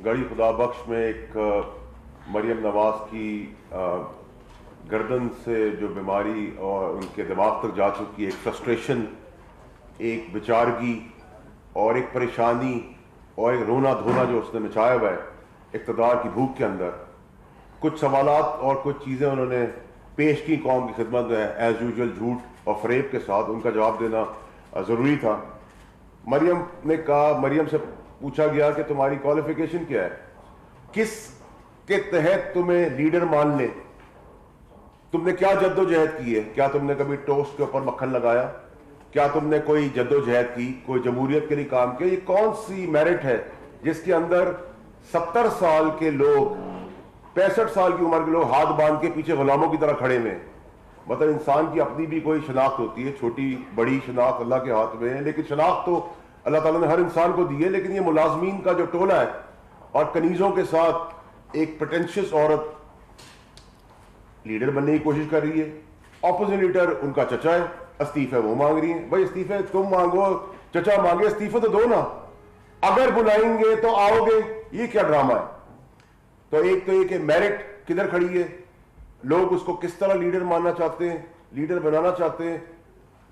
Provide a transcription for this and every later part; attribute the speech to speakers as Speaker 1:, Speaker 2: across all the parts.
Speaker 1: गढ़ी खुदा बख्श में एक मरियम नवाज की गर्दन से जो बीमारी और उनके दिमाग तक जा चुकी, एक फ्रस्ट्रेशन, एक बेचारगी और एक परेशानी और एक रोना धोना जो उसने मचाया हुआ है इक़्तिदार की भूख के अंदर, कुछ सवालात और कुछ चीज़ें उन्होंने पेश की कौम की खिदमत में एज यूजुअल झूठ और फरेब के साथ। उनका जवाब देना ज़रूरी था। मरियम से पूछा गया कि तुम्हारी क्वालिफिकेशन क्या है, किस के तहत तुम्हें लीडर मान ले, तुमने क्या जद्दोजहद की है, क्या तुमने कभी टोस्ट के ऊपर मक्खन लगाया, क्या तुमने कोई जद्दोजहद की, कोई जमहूरियत के लिए काम किया, ये कौन सी मेरिट है जिसके अंदर 70 साल के लोग, 65 साल की उम्र के लोग हाथ बांध के पीछे गुलामों की तरह खड़े में। मतलब इंसान की अपनी भी कोई शनाख्त होती है, छोटी बड़ी शनाख्त अल्लाह के हाथ में है, लेकिन शनाख्त तो अल्लाह ताला ने हर इंसान को दी है। लेकिन ये मुलाजमीन का जो टोला है और कनीजों के साथ एक प्रेटेंशियस औरत लीडर बनने की कोशिश कर रही है। ऑपोजिट लीडर उनका चचा है, इस्तीफे वो मांग रही है। भाई इस्तीफे तुम मांगो, चचा मांगे, इस्तीफे तो दो ना, अगर बुलाएंगे तो आओगे, ये क्या ड्रामा है। तो एक तो ये कि मेरिट किधर खड़ी है, लोग उसको किस तरह लीडर मानना चाहते हैं, लीडर बनाना चाहते हैं,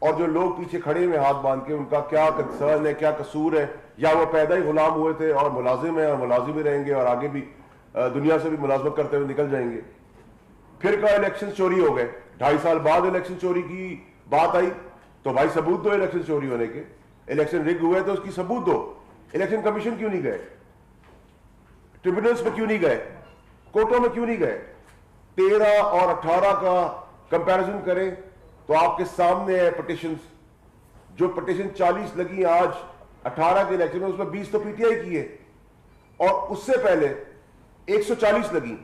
Speaker 1: और जो लोग पीछे खड़े में हाथ बांध के उनका क्या कंसर्न है, क्या कसूर है, या वो पैदा ही गुलाम हुए थे और मुलाजिम है और मुलाजिम ही रहेंगे और आगे भी दुनिया से भी मुलाजमत करते हुए निकल जाएंगे। फिर का इलेक्शन चोरी हो गए, 2.5 साल बाद इलेक्शन चोरी की बात आई, तो भाई सबूत दो इलेक्शन चोरी होने के, इलेक्शन रिग हुए तो उसकी सबूत दो। इलेक्शन कमीशन क्यों नहीं गए, ट्रिब्यूनल्स में क्यों नहीं गए, कोर्टों में क्यों नहीं गए। 13 और 18 का कंपैरिजन करें तो आपके सामने है पिटिशंस, जो पिटिशन 40 लगी आज 18 के इलेक्शन में, उसमें 20 तो पीटीआई की है और उससे पहले 140 लगी।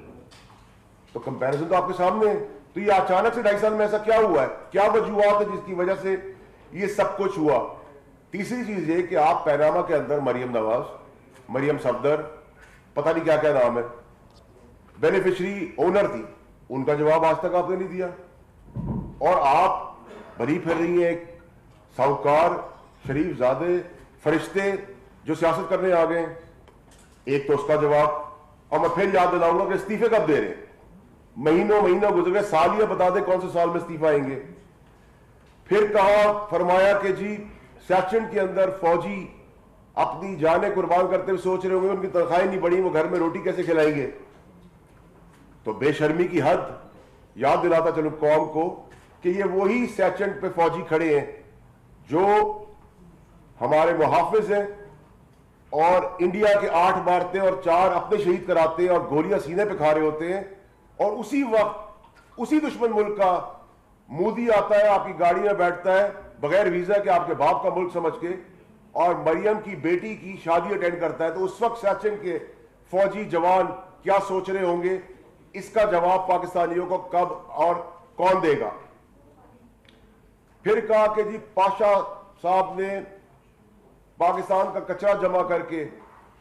Speaker 1: तो कंपैरिजन तो आपके सामने है। तो ये अचानक से 2.5 साल में ऐसा क्या हुआ है, क्या वजूहत है जिसकी वजह से ये सब कुछ हुआ। तीसरी चीज ये कि आप पैनामा के अंदर मरियम नवाज, मरियम सफदर, पता नहीं क्या क्या नाम है, बेनिफिशरी ओनर थी, उनका जवाब आज तक आपने नहीं दिया। और आप भरी फिर रही हैं एक साहूकार शरीफ ज़ादे फरिश्ते जो सियासत करने आ गए। एक तो उसका जवाब, और मैं फिर याद दिलाऊंगा कि इस्तीफे कब दे रहे हैं, महीनों गुजर गए, साल ही बता दे कौन से साल में इस्तीफा आएंगे। फिर कहा फरमाया कि जी सेक्शन के अंदर फौजी अपनी जानें कुर्बान करते हुए सोच रहे होंगे उनकी तनख्वाहें नहीं बढ़ी, वो घर में रोटी कैसे खिलाएंगे। तो बेशर्मी की हद। याद दिलाता चलो कौम को कि ये वही सेक्शन पे फौजी खड़े हैं जो हमारे मुहाफिज हैं और इंडिया के 8 मारते हैं और 4 अपने शहीद कराते हैं और गोलियां सीने पे खा रहे होते हैं। और उसी वक्त उसी दुश्मन मुल्क का मोदी आता है, आपकी गाड़ी में बैठता है बगैर वीजा के, आपके बाप का मुल्क समझ के, और मरियम की बेटी की शादी अटेंड करता है। तो उस वक्त सेक्शन के फौजी जवान क्या सोच रहे होंगे, इसका जवाब पाकिस्तानियों को कब और कौन देगा। फिर कहा कि जी पाशा साहब ने पाकिस्तान का कचरा जमा करके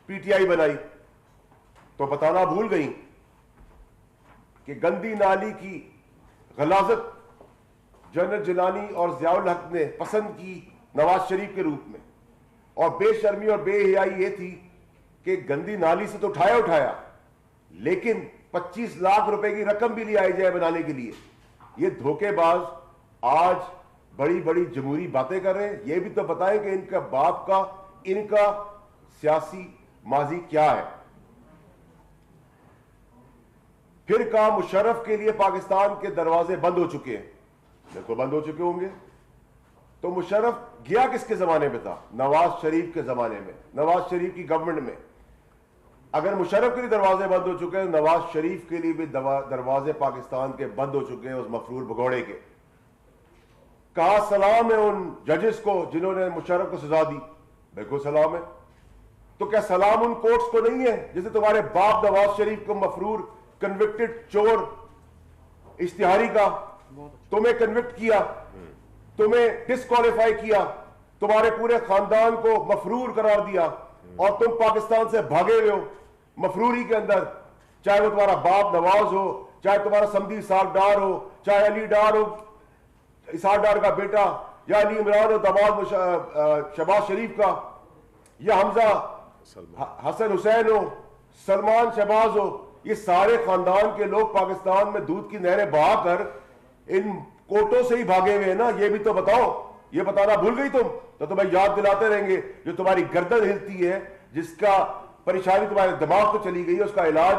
Speaker 1: पीटीआई बनाई, तो बताना भूल गई कि गंदी नाली की गलाजत जनरल जिलानी और ज़ियाउल हक ने पसंद की नवाज शरीफ के रूप में, और बेशर्मी और बेहयाई ये थी कि गंदी नाली से तो उठाया लेकिन 25 लाख रुपए की रकम भी ले आई जाए बनाने के लिए। ये धोखेबाज आज बड़ी बड़ी जमहूरी बातें कर रहे हैं। ये भी तो बताएं कि इनका बाप का, इनका सियासी माजी क्या है। फिर कहा मुशर्रफ के लिए पाकिस्तान के दरवाजे बंद हो चुके हैं। बिल्कुल बंद हो चुके होंगे। तो मुशर्रफ गया किसके जमाने में था, नवाज शरीफ के जमाने में, नवाज शरीफ की गवर्नमेंट में। अगर मुशर्रफ के लिए दरवाजे बंद हो चुके हैं, नवाज शरीफ के लिए भी दरवाजे पाकिस्तान के बंद हो चुके हैं उस मफरूर भगोड़े के। कहा सलाम है उन जजेस को जिन्होंने मुशर्रफ को सजा दी। बिल्कुल सलाम है। तो क्या सलाम उन कोर्ट्स को नहीं है जैसे तुम्हारे बाप नवाज शरीफ को मफरूर कन्विक्टेड चोर इश्तिहारी का तुम्हें कन्विक्ट किया, तुम्हें डिस्क्वालीफाई किया, तुम्हारे पूरे खानदान को मफरूर करार दिया और तुम पाकिस्तान से भागे हुए हो मफरूरी के अंदर, चाहे वो तुम्हारा बाप नवाज हो, चाहे तुम्हारा समधी इसाक डार हो, चाहे अली डार हो, इसाक डार का बेटा, या अली इमरान हो दमाद शहबाज शरीफ का, या हमजा हसन हुसैन हो, सलमान शहबाज हो, ये सारे खानदान के लोग पाकिस्तान में दूध की नहरें बहाकर इन कोटों से ही भागे हुए हैं ना, ये भी तो बताओ। ये बताना भूल गई तुम, तो तुम्हें याद दिलाते रहेंगे। जो तुम्हारी गर्दन हिलती है, जिसका परेशानी तुम्हारे दिमाग को चली गई है, उसका इलाज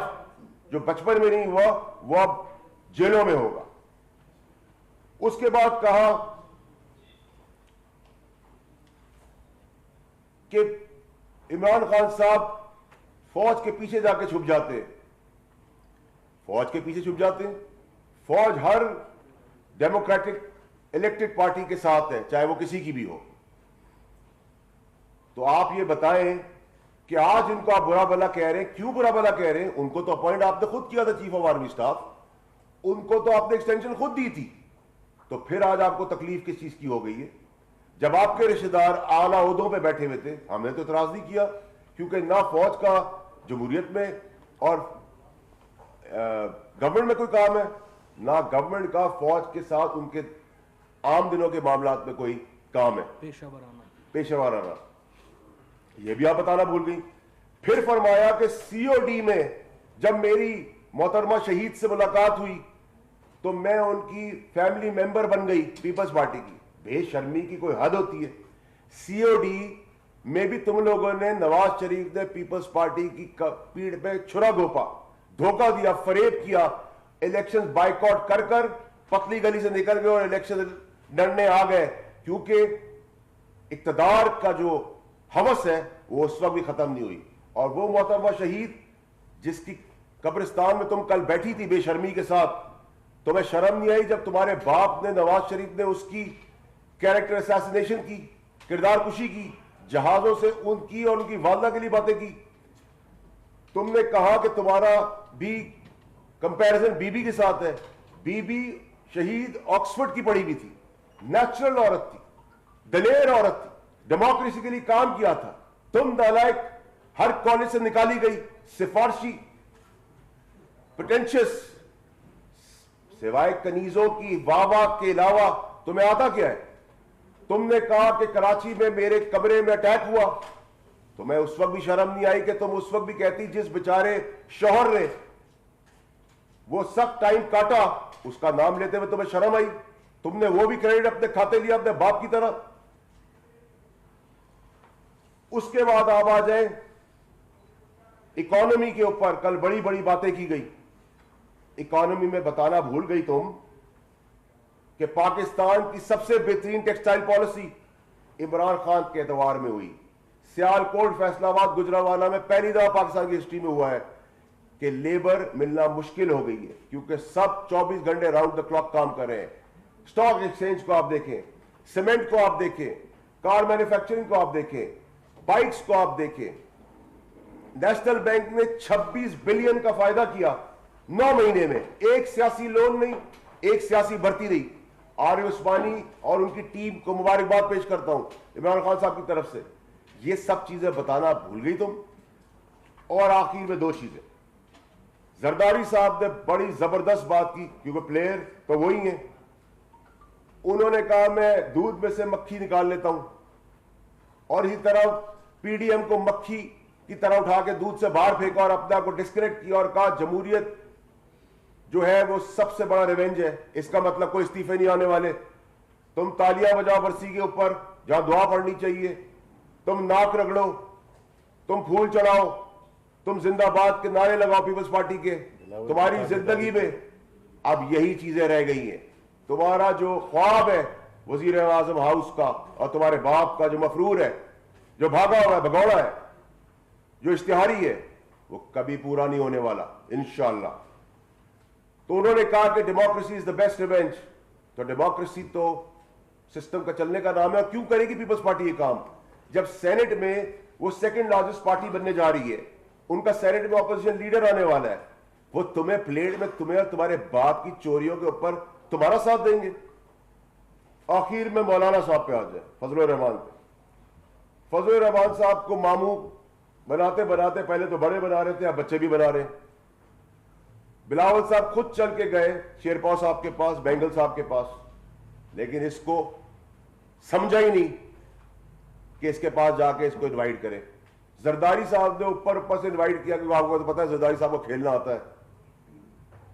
Speaker 1: जो बचपन में नहीं हुआ वो अब जेलों में होगा। उसके बाद कहा कि इमरान खान साहब फौज के पीछे जाके छुप जाते हैं। फौज के पीछे छुप जाते हैं? फौज हर डेमोक्रेटिक इलेक्टेड पार्टी के साथ है, चाहे वो किसी की भी हो। तो आप ये बताएं कि आज इनको आप बुरा भला कह रहे हैं, क्यों बुरा भला कह रहे हैं? उनको तो अपॉइंट आपने खुद किया था चीफ ऑफ आर्मी स्टाफ, उनको तो आपने एक्सटेंशन खुद दी थी, तो फिर आज आपको तकलीफ किस चीज की हो गई है? जब आपके रिश्तेदार आला ओहदों पे बैठे हुए थे, हमने तो इतराज नहीं किया, क्योंकि ना फौज का जमहूरियत में और गवर्नमेंट में कोई काम है, ना गवर्नमेंट का फौज के साथ उनके आम दिनों के मामलात में कोई काम है, पेशेवराना। यह भी आप बताना भूल गई। फिर फरमाया कि सीओडी में जब मेरी मोहतरमा शहीद से मुलाकात हुई तो मैं उनकी फैमिली मेंबर बन गई पीपल्स पार्टी की। बेशर्मी की कोई हद होती है। सीओडी में भी तुम लोगों ने नवाज शरीफ ने पीपल्स पार्टी की पीठ पे छुरा घोपा, धोखा दिया, फरेब किया, इलेक्शन बाइकआउट कर कर पतली गली से निकल गए और इलेक्शन लड़ने आ गए, क्योंकि इक्तदार का जो हवस है वो उस वक्त भी खत्म नहीं हुई। और वो मोहतरमा शहीद जिसकी कब्रिस्तान में तुम कल बैठी थी बेशर्मी के साथ, तुम्हें शर्म नहीं आई जब तुम्हारे बाप ने, नवाज शरीफ ने उसकी कैरेक्टर असैसिनेशन की, किरदार कुशी की, जहाजों से उनकी और उनकी वालदा के लिए बातें की। तुमने कहा कि तुम्हारा भी कंपैरिजन बीबी के साथ है। बीबी शहीद ऑक्सफोर्ड की पढ़ी हुई थी, नेचुरल औरत थी, दलेर औरत थी, डेमोक्रेसी के लिए काम किया था। तुम नालायक हर कॉलेज से निकाली गई, सिफारशी, पोटेंशियस, सिवाय कनीजों की वाह के अलावा तुम्हें आता क्या है? तुमने कहा कि कराची में मेरे कमरे में अटैक हुआ, तुम्हें उस वक्त भी शर्म नहीं आई कि तुम उस वक्त भी कहती जिस बेचारे शौहर ने वो सख्त टाइम काटा उसका नाम लेते हुए तुम्हें शर्म आई? तुमने वो भी क्रेडिट अपने खाते लिया अपने बाप की तरह। उसके बाद आप आ जाए इकोनॉमी के ऊपर। कल बड़ी बड़ी बातें की गई। इकोनॉमी में बताना भूल गई तुम कि पाकिस्तान की सबसे बेहतरीन टेक्सटाइल पॉलिसी इमरान खान के एतवार में हुई। सियालकोट, फैसलाबाद, गुजरांवाला में पहली दफा पाकिस्तान की हिस्ट्री में हुआ है कि लेबर मिलना मुश्किल हो गई है, क्योंकि सब 24 घंटे राउंड द क्लॉक काम कर रहे हैं। स्टॉक एक्सचेंज को आप देखें, सीमेंट को आप देखें, कार मैन्युफैक्चरिंग को आप देखें, बाइक्स को आप देखें। नेशनल बैंक ने 26 बिलियन का फायदा किया 9 महीने में। एक सियासी लोन नहीं, एक सियासी भर्ती नहीं। आरिफ उस्मानी और उनकी टीम को मुबारकबाद पेश करता हूं इमरान खान साहब की तरफ से। ये सब चीजें बताना भूल गई तुम। और आखिर में 2 चीजें। जरदारी साहब ने बड़ी जबरदस्त बात की, क्योंकि प्लेयर तो वही हैं। उन्होंने कहा मैं दूध में से मक्खी निकाल लेता हूं, और इसी तरह पीडीएम को मक्खी की तरह उठा के दूध से बाहर फेंका और अपने आप को डिस्कनेक्ट किया और कहा जमहूरियत जो है वो सबसे बड़ा रिवेंज है। इसका मतलब कोई इस्तीफे नहीं आने वाले। तुम तालियां बजाओ बरसी के ऊपर जहां दुआ पढ़नी चाहिए, तुम नाक रगड़ो, तुम फूल चढ़ाओ, तुम जिंदाबाद के नारे लगाओ पीपल्स पार्टी के। तुम्हारी जिंदगी में अब यही चीजें रह गई हैं। तुम्हारा जो ख्वाब है वजीर आजम हाउस का और तुम्हारे बाप का जो मफरूर है, जो भागा हुआ है, भगौड़ा है, जो इश्तिहारी है, वो कभी पूरा नहीं होने वाला इंशाअल्लाह। तो उन्होंने कहा कि democracy is the best revenge. तो डेमोक्रेसी तो सिस्टम का चलने का नाम है। और क्यों करेगी पीपल्स पार्टी ये काम, जब सेनेट में वो सेकंड लार्जेस्ट पार्टी बनने जा रही है, उनका सेनेट में ऑपोजिशन लीडर आने वाला है, वो तुम्हें प्लेट में तुम्हें और तुम्हारे बाप की चोरियों के ऊपर तुम्हारा साथ देंगे। आखिर में मौलाना साहब पे आ जाए, फजलुर रहमान पे। फजलुर रहमान साहब को मामू बनाते बनाते पहले तो बड़े बना रहे थे, अब बच्चे भी बना रहे हैं। बिलावल साहब खुद चल के गए शेरपाव साहब के पास, बेंगल साहब के पास, लेकिन इसको समझा ही नहीं कि इसके पास जाके इसको इनवाइट करें। जरदारी साहब ने ऊपर से इनवाइट किया, क्योंकि आपको तो पता है जरदारी साहब को खेलना आता है।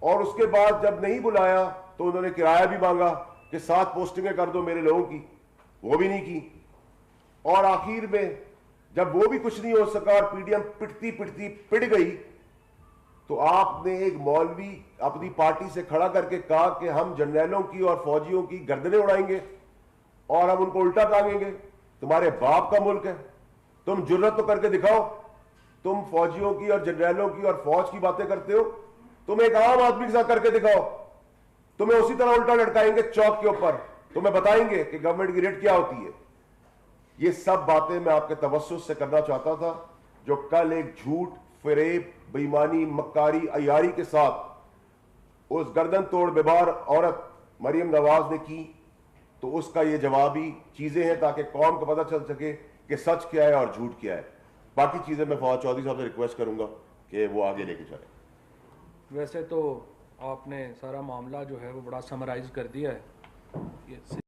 Speaker 1: और उसके बाद जब नहीं बुलाया तो उन्होंने किराया भी मांगा कि 7 पोस्टिंगें कर दो मेरे लोगों की, वो भी नहीं की। और आखिर में जब वो भी कुछ नहीं हो सका और पीडीएम पिटती पिटती पिट गई, तो आपने एक मौलवी अपनी पार्टी से खड़ा करके कहा कि हम जर्नैलों की और फौजियों की गर्दनें उड़ाएंगे और हम उनको उल्टा टांगेंगे। तुम्हारे बाप का मुल्क है, तुम जुर्रत तो करके दिखाओ। तुम फौजियों की और जनरलों की और फौज की बातें करते हो, तुम एक आम आदमी के साथ करके दिखाओ, तुम्हें उसी तरह उल्टा लटकाएंगे चौक के ऊपर, तुम्हें बताएंगे कि गवर्नमेंट की रेट क्या होती है। ये सब बातें मैं आपके तवज्जुह से करना चाहता था, जो कल एक झूठ, फरेब, बेईमानी, मक्कारी, अयारी के साथ उस गर्दन तोड़ बीमार औरत मरियम नवाज ने की, तो उसका ये जवाबी चीजें हैं ताकि कौम को पता चल सके कि सच क्या है और झूठ क्या है। बाकी चीजें मैं फवाद चौधरी साहब से रिक्वेस्ट करूंगा कि वो आगे लेके चले।
Speaker 2: वैसे तो आपने सारा मामला जो है वो बड़ा समराइज कर दिया है।